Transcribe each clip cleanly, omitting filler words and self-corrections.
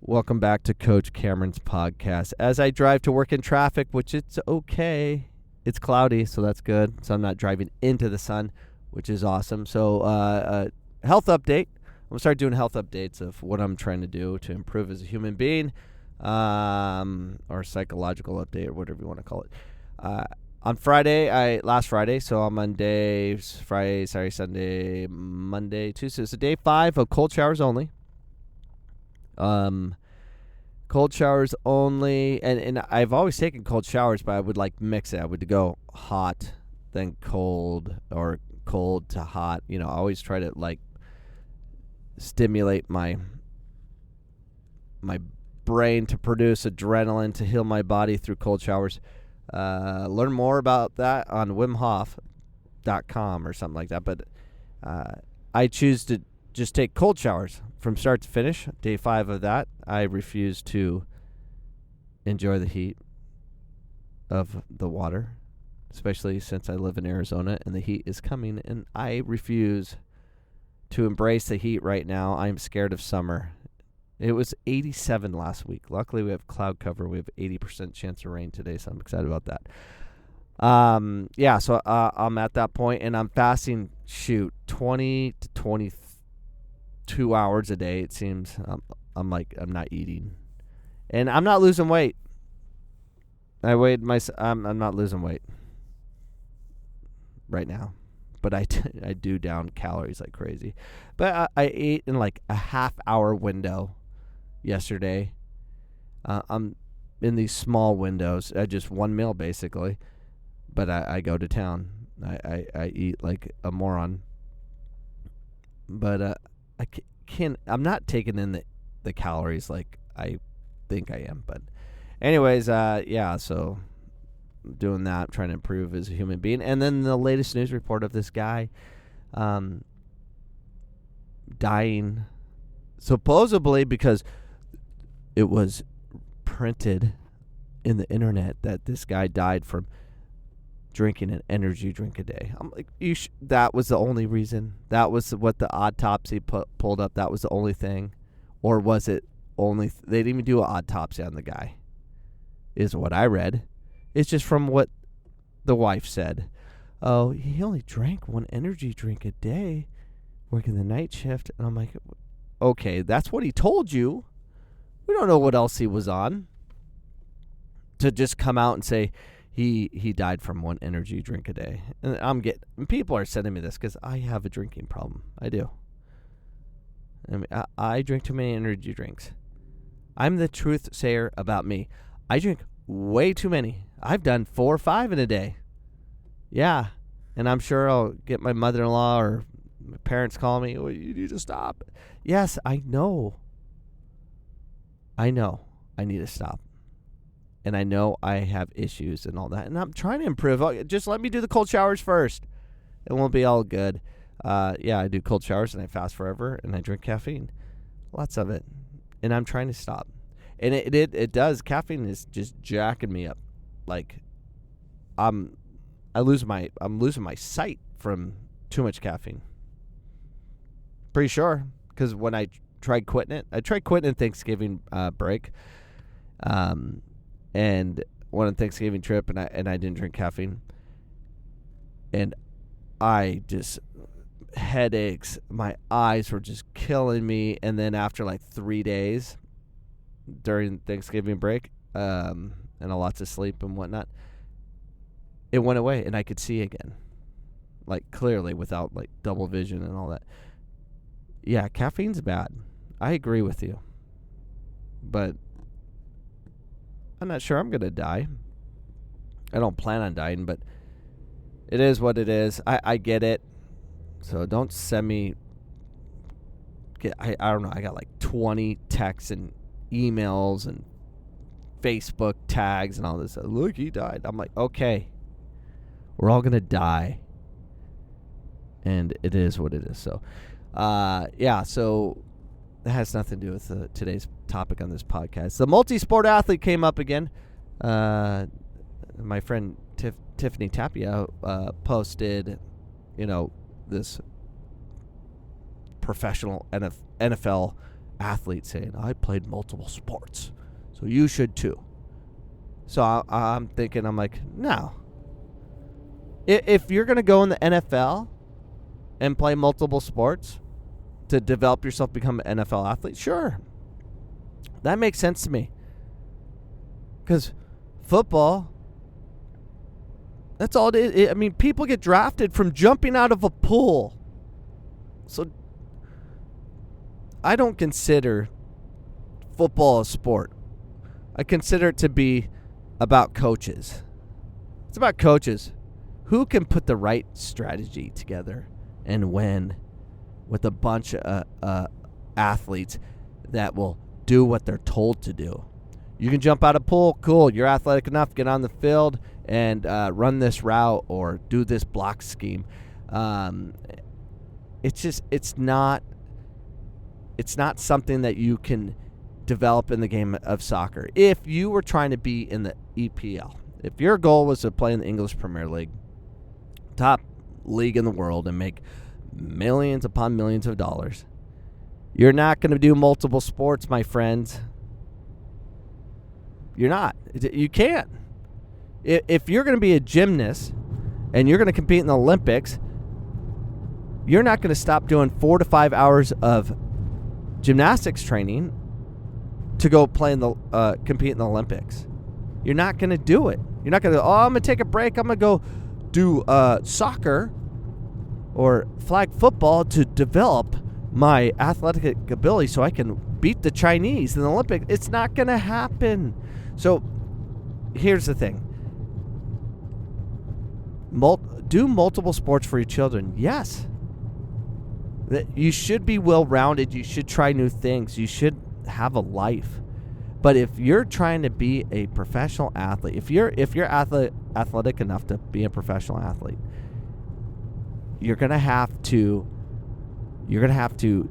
Welcome back to Coach Cameron's podcast. As I drive to work in traffic, which it's okay. It's cloudy, so that's good. So I'm not driving into the sun, which is awesome. So health update. I'm going to start doing health updates of what I'm trying to do to improve as a human being, or psychological update, or whatever you want to call it. On last Friday, so on Monday, Friday, Saturday, Sunday, Monday, Tuesday. So day 5 of cold showers only. Cold showers only, and I've always taken cold showers, but I would mix it. I would go hot, then cold, or cold to hot. I always try to stimulate my brain to produce adrenaline to heal my body through cold showers. Learn more about that on WimHof.com or something like that. But I choose to just take cold showers from start to finish. Day 5 of that, I refuse to enjoy the heat of the water, especially since I live in Arizona and the heat is coming, and I refuse to embrace the heat right now. I'm scared of summer. It was 87 last week. Luckily, we have cloud cover. We have 80% chance of rain today, so I'm excited about that. So I'm at that point, and I'm fasting, 20 to 22 hours a day, it seems. I'm not eating. And I'm not losing weight. I'm not losing weight right now. But I do down calories like crazy. But I ate in a half-hour window yesterday. I'm in these small windows. Just one meal, basically. But I go to town. I eat like a moron. But I'm not taking in the calories like I think I am. But anyways, so doing that, trying to improve as a human being. And then the latest news report of this guy dying, supposedly because it was printed in the internet that this guy died from drinking an energy drink a day. I'm like, that was the only reason? That was what the autopsy pulled up? That was the only thing? Or was it only... they didn't even do an autopsy on the guy, is what I read. It's just from what the wife said. Oh, he only drank one energy drink a day, working the night shift. And I'm like, okay, that's what he told you. We don't know what else he was on. To just come out and say he died from one energy drink a day. And people are sending me this because I have a drinking problem. I do. I drink too many energy drinks. I'm the truth sayer about me. I drink way too many. I've done 4 or 5 in a day. Yeah. And I'm sure I'll get my mother-in-law or my parents call me, oh, you need to stop. Yes, I know. I need to stop. And I know I have issues and all that. And I'm trying to improve. Just let me do the cold showers first. It won't be all good. I do cold showers and I fast forever and I drink caffeine. Lots of it. And I'm trying to stop. And it does. Caffeine is just jacking me up. I'm losing my sight from too much caffeine. Pretty sure, because when I tried quitting Thanksgiving break, and went on Thanksgiving trip, and I didn't drink caffeine, and I just headaches. My eyes were just killing me, and then after 3 days during Thanksgiving break, and lots of sleep and whatnot, it went away, and I could see again, clearly without double vision and all that. Yeah, caffeine's bad. I agree with you, but I'm not sure I'm gonna die. I don't plan on dying, but it is what it is. I get it, so don't send me. I don't know. I got 20 texts and emails and Facebook tags and all this. Look, he died. I'm like, okay, we're all gonna die, and it is what it is. So, so that has nothing to do with today's topic on this podcast. The multi-sport athlete came up again. My friend Tiffany Tapia posted, this professional NFL athletes saying, I played multiple sports, so you should too. So I'm thinking, I'm like, no. If you're going to go in the NFL and play multiple sports to develop yourself, become an NFL athlete, sure. That makes sense to me. Because football, that's all it is. I mean, people get drafted from jumping out of a pool. So I don't consider football a sport. I consider it to be about coaches. It's about coaches. Who can put the right strategy together and win with a bunch of athletes that will do what they're told to do? You can jump out of a pool, cool. You're athletic enough, get on the field and run this route or do this block scheme. It's not something that you can develop in the game of soccer. If you were trying to be in the EPL, if your goal was to play in the English Premier League, top league in the world, and make millions upon millions of dollars, you're not going to do multiple sports, my friends. You're not. You can't. If you're going to be a gymnast and you're going to compete in the Olympics, you're not going to stop doing 4 to 5 hours of gymnastics training to go play in the compete in the Olympics. You're not going to do it. You're not going to go, I'm going to take a break. I'm going to go do soccer or flag football to develop my athletic ability so I can beat the Chinese in the Olympics. It's not going to happen. So here's the thing. Do multiple sports for your children. Yes. You should be well-rounded. You should try new things. You should have a life. But if you're trying to be a professional athlete, if you're athletic enough to be a professional athlete, you're gonna have to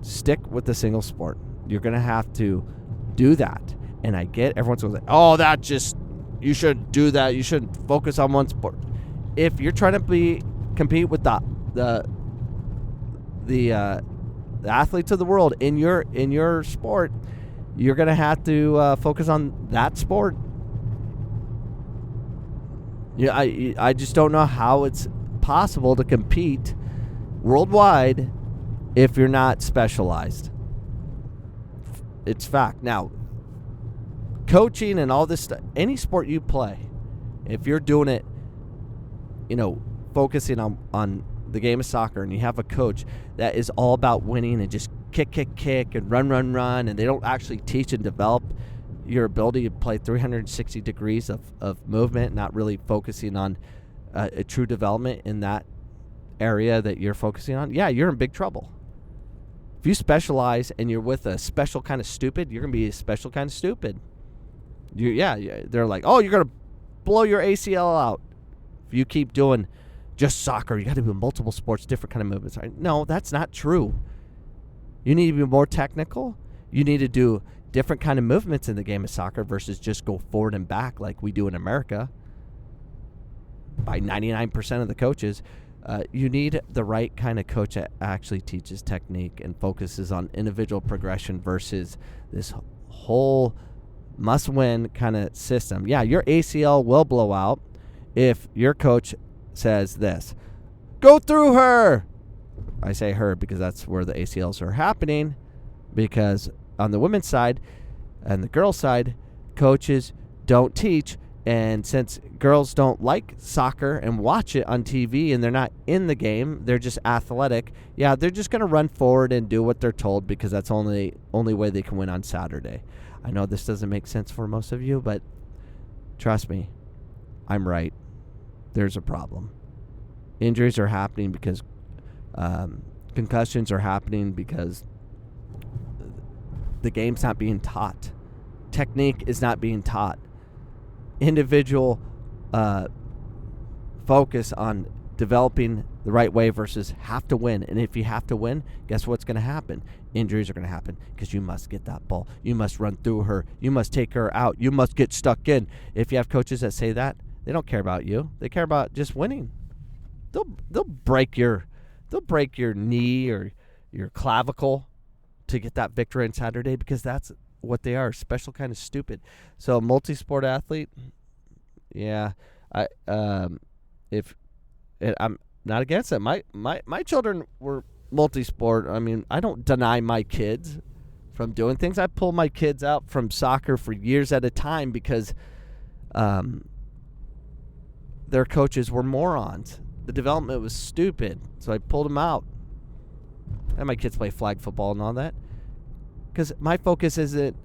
stick with the single sport. You're gonna have to do that. And I get everyone's going to say, "Oh, you shouldn't do that. You shouldn't focus on one sport." If you're trying to compete with the athletes of the world in your sport, you're going to have to focus on that sport. Yeah, I just don't know how it's possible to compete worldwide if you're not specialized. It's fact. Now, coaching and all this stuff, any sport you play, if you're doing it, focusing on the game of soccer, and you have a coach that is all about winning and just kick and run, and they don't actually teach and develop your ability to play 360 degrees of movement, not really focusing on a true development in that area that you're focusing on, yeah, you're in big trouble. If you specialize and you're with a special kind of stupid, you're going to be a special kind of stupid. They're like, oh, you're going to blow your ACL out if you keep doing just soccer. You got to do multiple sports, different kind of movements. No, that's not true. You need to be more technical. You need to do different kind of movements in the game of soccer versus just go forward and back like we do in America. By 99% of the coaches, you need the right kind of coach that actually teaches technique and focuses on individual progression versus this whole must-win kind of system. Yeah, your ACL will blow out if your coach says this: go through her. I say her because that's where the ACLs are happening, because on the women's side and the girls' side, coaches don't teach. And since girls don't like soccer and watch it on TV and they're not in the game, they're just athletic. Yeah, they're just going to run forward and do what they're told because that's only way they can win on Saturday. I know this doesn't make sense for most of you, but trust me, I'm right. There's a problem. Injuries are happening because concussions are happening because the game's not being taught. Technique is not being taught. Individual focus on developing the right way versus have to win. And if you have to win, guess what's going to happen? Injuries are going to happen because you must get that ball. You must run through her. You must take her out. You must get stuck in. If you have coaches that say that, they don't care about you. They care about just winning. They'll break your knee or your clavicle to get that victory on Saturday, because that's what they are, special kind of stupid. So multi-sport athlete, yeah, I'm not against it. My children were multi-sport. I mean, I don't deny my kids from doing things. I pull my kids out from soccer for years at a time because their coaches were morons. The development was stupid, so I pulled them out. And my kids play flag football and all that. Because my focus isn't,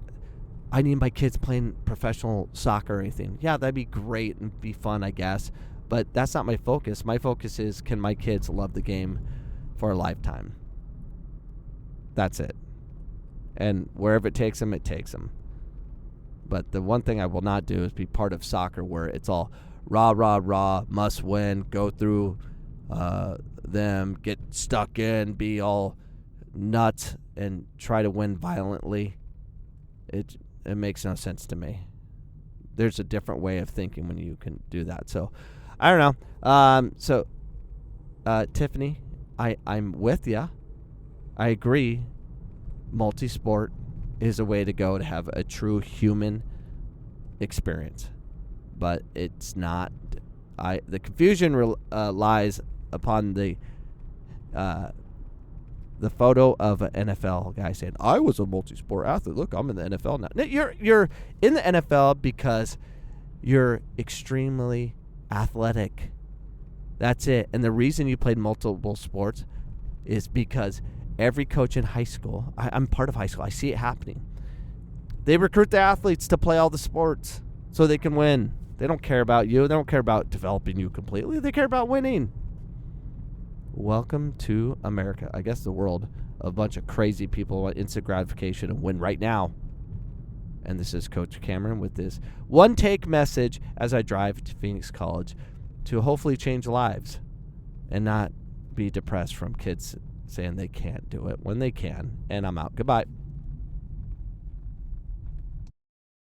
I need my kids playing professional soccer or anything. Yeah, that'd be great and be fun, I guess. But that's not my focus. My focus is, can my kids love the game for a lifetime? That's it. And wherever it takes them, it takes them. But the one thing I will not do is be part of soccer where it's all rah, rah, rah, must win, go through them, get stuck in, be all nuts, and try to win violently. It makes no sense to me. There's a different way of thinking when you can do that. So, I don't know. Tiffany, I'm with you. I agree. Multi-sport is a way to go to have a true human experience. But it's not. The confusion lies upon the photo of an NFL guy saying, "I was a multi-sport athlete. Look, I'm in the NFL now." No, you're in the NFL because you're extremely athletic. That's it. And the reason you played multiple sports is because every coach in high school, I'm part of high school, I see it happening. They recruit the athletes to play all the sports so they can win. They don't care about you. They don't care about developing you completely. They care about winning. Welcome to America. I guess the world. A bunch of crazy people want instant gratification and win right now. And this is Coach Cameron with this one-take message as I drive to Phoenix College to hopefully change lives and not be depressed from kids saying they can't do it when they can. And I'm out. Goodbye.